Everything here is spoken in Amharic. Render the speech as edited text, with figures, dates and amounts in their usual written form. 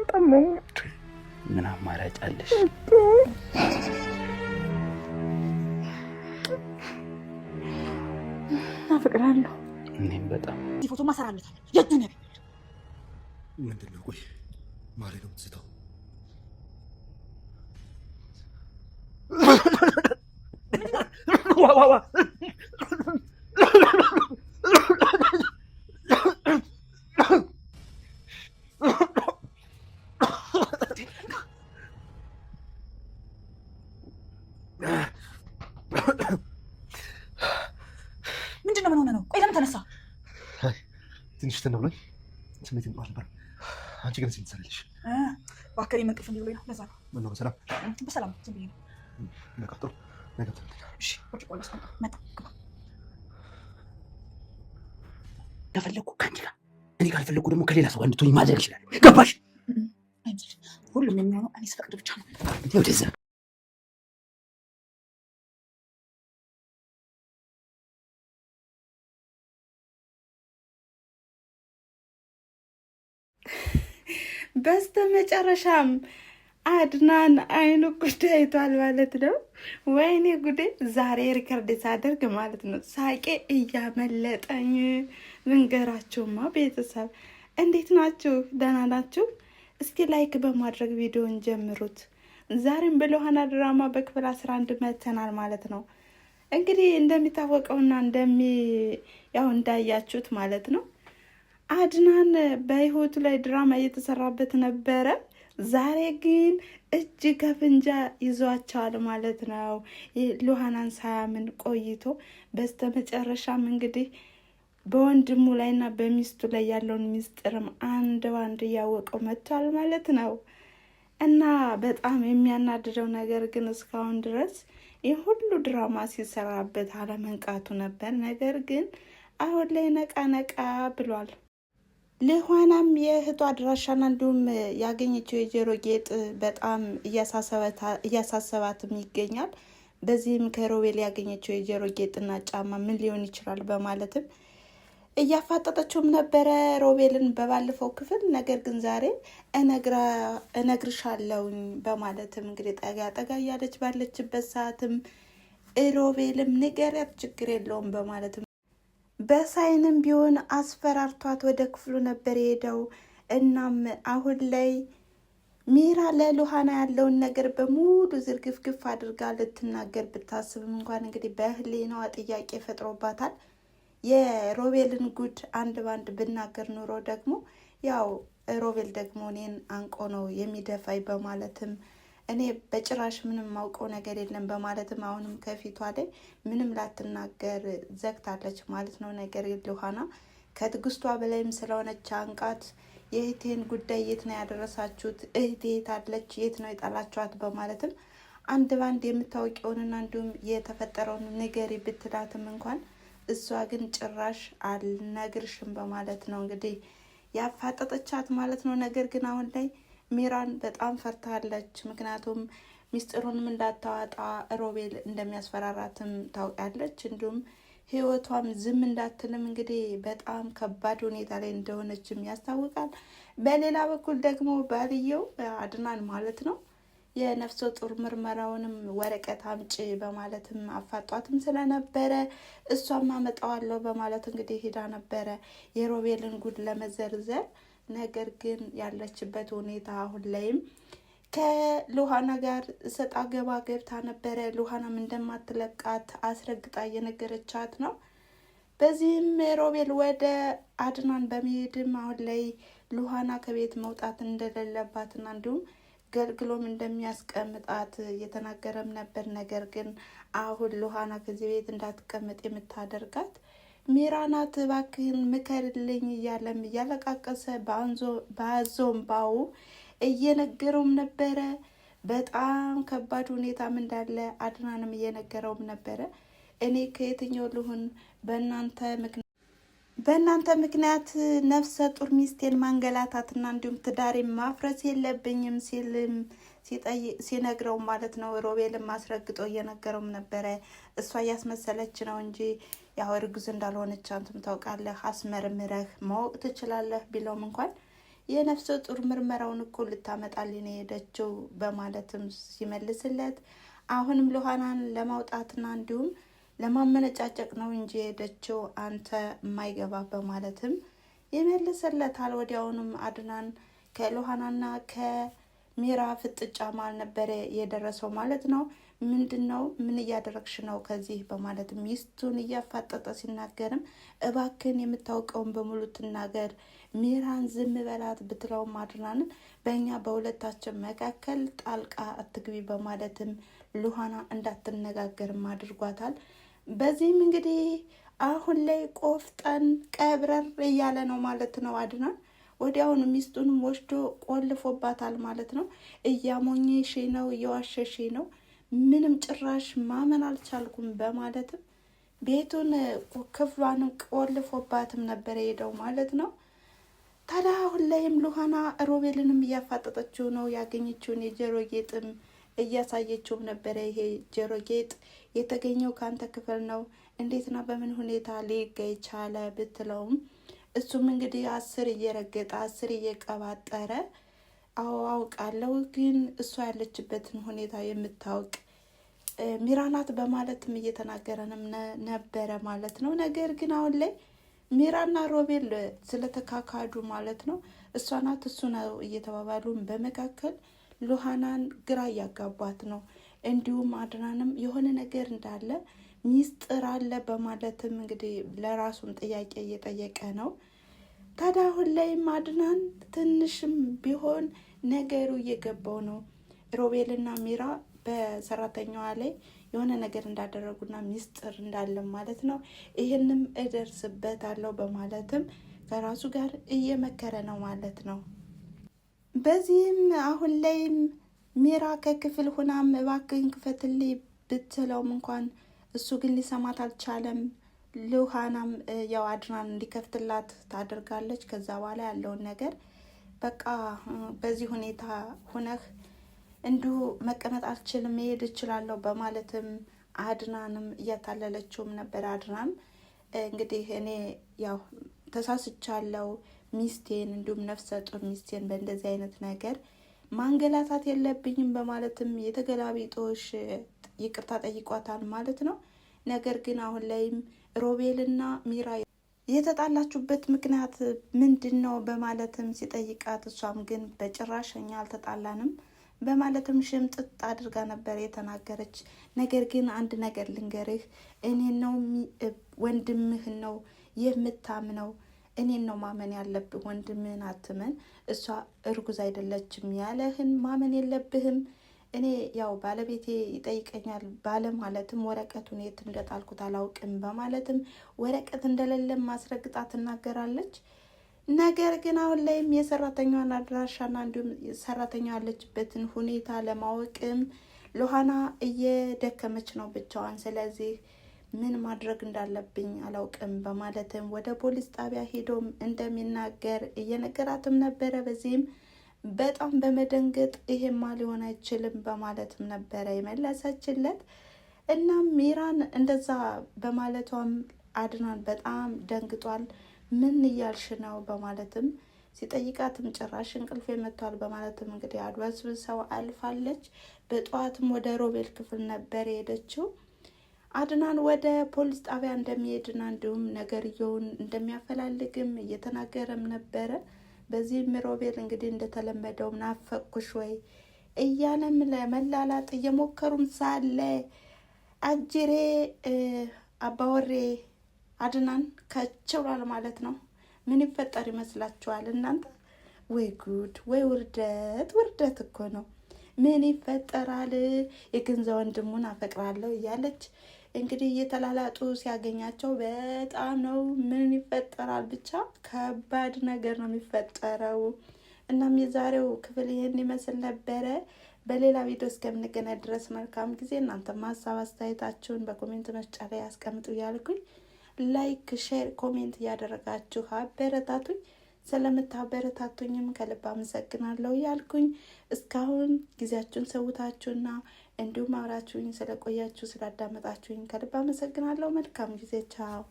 ጠመሙት ምን አማራጭ አለሽ? አፍቅራለሁ። እኔም በጣም ፎቶ ማሰራለታለሁ። የቱን ነው ምንድነው? ቆይ ማሬ ነው ትዝታው። ዋ ምንድነው? ምን ሆነ ነው? ቆይ ለምን ተነሳ? ትንሽ ተነብሎኝ ስሜት እንኳን ነበር። አንቺ ግን ስንት ሰለልሽ? ባከሪ መንቀፍ እንዲብሎኝ ነው። ለዛ ነው። ምን ነው? በሰላም በሰላም ዝም ብዬ ነው። ለቀጥሮ ለቀጥሮ። እሺ ወጭ ቆይ ለስቀምጥ መጣ ግባ። ከፈለኩ ካንቺ ጋር እኔ ካልፈለኩ ደግሞ ከሌላ ሰው ጋር እንድትሆኝ ማድረግ ይችላል። ገባሽ? ሁሉም የሚሆነው እኔ ስፈቅድ ብቻ ነው። ወደዛ በስተመጨረሻም አድናን አይኑ ጉዳይ አይቷል ማለት ነው። ወይኔ ጉዴ! ዛሬ ሪከርድ ሳደርግ ማለት ነው ሳቄ እያመለጠኝ ልንገራችሁማ። ቤተሰብ እንዴት ናችሁ? ደህና ናችሁ? እስኪ ላይክ በማድረግ ቪዲዮን ጀምሩት። ዛሬም በሉሃና ድራማ በክፍል 11 መተናል ማለት ነው። እንግዲህ እንደሚታወቀውና ያው እንዳያችሁት ማለት ነው አድናን በህይወቱ ላይ ድራማ እየተሰራበት ነበረ። ዛሬ ግን እጅ ከፍንጃ ይዟቸዋል ማለት ነው። ሉሃናን ሳያምን ቆይቶ በስተመጨረሻም እንግዲህ በወንድሙ ላይና በሚስቱ ላይ ያለውን ሚስጥርም አንድ ባንድ እያወቀው መጥቷል ማለት ነው። እና በጣም የሚያናድደው ነገር ግን እስካሁን ድረስ ይህ ሁሉ ድራማ ሲሰራበት አለመንቃቱ ነበር። ነገር ግን አሁን ላይ ነቃ ነቃ ብሏል። ሉሃናም የእህቷ አድራሻና እንዲሁም ያገኘችው የጆሮ ጌጥ በጣም እያሳሰባትም ይገኛል። በዚህም ከሮቤል ያገኘችው የጆሮ ጌጥና ጫማ ምን ሊሆን ይችላል በማለትም እያፋጠጠችውም ነበረ ሮቤልን በባለፈው ክፍል። ነገር ግን ዛሬ እነግርሻለሁኝ በማለትም እንግዲህ ጠጋ ጠጋ እያለች ባለችበት ሰዓትም ሮቤልም ንገሪያት ችግር የለውም በማለትም በሳይንም ቢሆን አስፈራርቷት ወደ ክፍሉ ነበር የሄደው። እናም አሁን ላይ ሚራ ለሉሃና ያለውን ነገር በሙሉ ዝርግፍግፍ አድርጋ ልትናገር ብታስብም እንኳን እንግዲህ በህሊናዋ ጥያቄ ፈጥሮባታል። የሮቤልን ጉድ አንድ ባንድ ብናገር ኑሮ ደግሞ ያው ሮቤል ደግሞ እኔን አንቆ ነው የሚደፋይ በማለትም እኔ በጭራሽ ምንም ማውቀው ነገር የለም በማለትም አሁንም ከፊቷ ላይ ምንም ላትናገር ዘግታለች ማለት ነው። ነገር ሉሃና ከትግስቷ በላይም ስለሆነች አንቃት የእህቴን ጉዳይ የት ነው ያደረሳችሁት? እህቴ የት አለች? የት ነው የጣላችኋት? በማለትም አንድ ባንድ የምታወቂውንና እንዲሁም የተፈጠረውን ንገሪ ብትላትም እንኳን እሷ ግን ጭራሽ አልነግርሽም በማለት ነው እንግዲህ ያፋጠጠቻት ማለት ነው። ነገር ግን አሁን ላይ ሚራን በጣም ፈርታለች። ምክንያቱም ሚስጥሩንም እንዳታወጣ ሮቤል እንደሚያስፈራራትም ታውቃለች። እንዲሁም ህይወቷም ዝም እንዳትልም እንግዲህ በጣም ከባድ ሁኔታ ላይ እንደሆነችም ያስታውቃል። በሌላ በኩል ደግሞ ባልየው አድናን ማለት ነው የነፍሰ ጡር ምርመራውንም ወረቀት አምጪ በማለትም አፋጧትም ስለነበረ እሷም አመጣዋለሁ በማለት እንግዲህ ሄዳ ነበረ የሮቤልን ጉድ ለመዘርዘር። ነገር ግን ያለችበት ሁኔታ አሁን ላይም ከሉሃና ጋር ሰጣ ገባ ገብታ ነበረ። ሉሃናም እንደማትለቃት አስረግጣ እየነገረቻት ነው። በዚህም ሮቤል ወደ አድናን በመሄድም አሁን ላይ ሉሃና ከቤት መውጣት እንደሌለባትና እንዲሁም ገልግሎም እንደሚያስቀምጣት እየተናገረም ነበር። ነገር ግን አሁን ሉሃና ከዚህ ቤት እንዳትቀመጥ የምታደርጋት ሚራናት እባክህን ምከርልኝ እያለም እያለቃቀሰ በአዞም ባው እየነገረውም ነበረ። በጣም ከባድ ሁኔታም እንዳለ አድናንም እየነገረውም ነበረ። እኔ ከየትኛው ልሁን በእናንተ ምክንያት ነፍሰ ጡር ሚስቴን ማንገላታትና እንዲሁም ትዳሬን ማፍረስ የለብኝም ሲልም ሲነግረው ማለት ነው። ሮቤልም አስረግጦ እየነገረውም ነበረ። እሷ እያስመሰለች ነው እንጂ ያው እርጉዝ እንዳልሆነች አንተም ታውቃለህ፣ አስመርምረህ ማወቅ ትችላለህ ቢለውም እንኳን የነፍሰ ጡር ምርመራውን እኮ ልታመጣልኝ ነው የሄደችው በማለትም ሲመልስለት አሁንም ሉሃናን ለማውጣትና እንዲሁም ለማመነጫጨቅ ነው እንጂ የሄደችው አንተ የማይገባ በማለትም ይመልስለታል። ወዲያውኑም አድናን ከሉሃናና ከሚራ ፍጥጫ ማል ነበረ የደረሰው ማለት ነው። ምንድነው? ምን እያደረግሽ ነው ከዚህ በማለት ሚስቱን እያፋጠጠ ሲናገርም እባክን የምታውቀውን በሙሉ ትናገር፣ ሚራን ዝም በላት ብትለውም አድናንን በእኛ በሁለታችን መካከል ጣልቃ አትግቢ በማለትም ሉሃና እንዳትነጋገርም አድርጓታል። በዚህም እንግዲህ አሁን ላይ ቆፍጠን ቀብረር እያለ ነው ማለት ነው አድናን። ወዲያውኑ ሚስቱንም ወስዶ ቆልፎባታል ማለት ነው። እያሞኘሽ ነው፣ እየዋሸሽ ነው፣ ምንም ጭራሽ ማመን አልቻልኩም በማለትም ቤቱን ክፍሏንም ቆልፎባትም ነበር ሄደው ማለት ነው። ታዲያ አሁን ላይም ሉሃና ሮቤልንም እያፋጠጠችው ነው። ያገኘችውን የጆሮ ጌጥም እያሳየችውም ነበረ። ይሄ ጆሮ ጌጥ የተገኘው ከአንተ ክፍል ነው፣ እንዴትና በምን ሁኔታ ሊገኝ ቻለ ብትለውም እሱም እንግዲህ 10 እየረገጠ 10 እየቀባጠረ አዎ አውቃለሁ፣ ግን እሷ ያለችበትን ሁኔታ የምታውቅ ሚራናት በማለትም እየተናገረንም ነበረ ማለት ነው። ነገር ግን አሁን ላይ ሚራና ሮቤል ስለተካካዱ ማለት ነው እሷ ናት እሱ ነው እየተባባሉ በመካከል ሉሃናን ግራ እያጋቧት ነው። እንዲሁም አድናንም የሆነ ነገር እንዳለ ሚስጥር አለ በማለትም እንግዲህ ለራሱም ጥያቄ እየጠየቀ ነው። ታዲያ አሁን ላይም አድናን ትንሽም ቢሆን ነገሩ እየገባው ነው። ሮቤልና ሚራ በሰራተኛዋ ላይ የሆነ ነገር እንዳደረጉና ሚስጥር እንዳለ ማለት ነው። ይህንም እደርስበታለሁ በማለትም ከራሱ ጋር እየመከረ ነው ማለት ነው። በዚህም አሁን ላይም ሚራ ከክፍል ሁናም እባክህን ክፈትልኝ ብትለውም እንኳን እሱ ግን ሊሰማት አልቻለም። ሉሃናም ያው አድናን እንዲከፍትላት ታደርጋለች። ከዛ በኋላ ያለውን ነገር በቃ በዚህ ሁኔታ ሁነህ እንዲሁ መቀመጥ አልችልም መሄድ እችላለሁ በማለትም አድናንም እያታለለችውም ነበር። አድናን እንግዲህ እኔ ያው ተሳስቻለሁ፣ ሚስቴን እንዲሁም ነፍሰ ጡር ሚስቴን በእንደዚህ አይነት ነገር ማንገላታት የለብኝም በማለትም የተገላቢጦሽ ይቅርታ ጠይቋታል ማለት ነው። ነገር ግን አሁን ላይም ሮቤልና ሚራ የተጣላችሁበት ምክንያት ምንድን ነው በማለትም ሲጠይቃት እሷም ግን በጭራሽ እኛ አልተጣላንም በማለትም ሽምጥጥ አድርጋ ነበር የተናገረች። ነገር ግን አንድ ነገር ልንገርህ፣ እኔን ነው ወንድምህን ነው የምታምነው፣ እኔን ነው ማመን ያለብህ፣ ወንድምህን አትመን። እሷ እርጉዝ አይደለችም ያለህን ማመን የለብህም። እኔ ያው ባለቤቴ ይጠይቀኛል ባለማለትም ወረቀቱን የት እንደጣልኩት አላውቅም በማለትም ወረቀት እንደሌለም ማስረግጣ ትናገራለች። ነገር ግን አሁን ላይም የሰራተኛዋን አድራሻና እንዲሁም ሰራተኛ ያለችበትን ሁኔታ ለማወቅም ሉሃና እየደከመች ነው ብቻዋን። ስለዚህ ምን ማድረግ እንዳለብኝ አላውቅም በማለትም ወደ ፖሊስ ጣቢያ ሄዶም እንደሚናገር እየነገራትም ነበረ። በዚህም በጣም በመደንገጥ ይሄማ ሊሆን አይችልም በማለትም ነበረ የመለሰችለት። እናም ሚራን እንደዛ በማለቷም አድናን በጣም ደንግጧል። ምን እያልሽ ነው በማለትም ሲጠይቃትም ጭራሽ እንቅልፍ መጥቷል በማለትም እንግዲህ አድበስብሰው አልፋለች። በጠዋትም ወደ ሮቤል ክፍል ነበር የሄደችው። አድናን ወደ ፖሊስ ጣቢያ እንደሚሄድና እንዲሁም ነገርየውን እንደሚያፈላልግም እየተናገረም ነበረ። በዚህም ሮቤል እንግዲህ እንደተለመደው ናፈቅኩሽ ወይ እያለም ለመላላጥ እየሞከሩም ሳለ አጅሬ አባወሬ አድናን ከችሏል ማለት ነው። ምን ይፈጠር ይመስላችኋል እናንተ? ወይ ጉድ፣ ወይ ውርደት! ውርደት እኮ ነው። ምን ይፈጠራል? የገንዘብ ወንድሙን አፈቅራለሁ እያለች እንግዲህ እየተላላጡ ሲያገኛቸው በጣም ነው ምን ይፈጠራል። ብቻ ከባድ ነገር ነው የሚፈጠረው። እናም የዛሬው ክፍል ይህን ይመስል ነበረ። በሌላ ቪዲዮ እስከምንገናኝ ድረስ መልካም ጊዜ። እናንተም ሀሳብ አስተያየታችሁን በኮሜንት መስጫ ላይ ያስቀምጡ እያልኩኝ ላይክ፣ ሼር፣ ኮሜንት እያደረጋችሁ አበረታቱኝ። ስለምታበረታቱኝም ከልብ አመሰግናለሁ እያልኩኝ እስካሁን ጊዜያችሁን ሰውታችሁና እንዲሁም አብራችሁኝ ስለቆያችሁ ስላዳመጣችሁኝ ከልብ አመሰግናለሁ። መልካም ጊዜ። ቻው።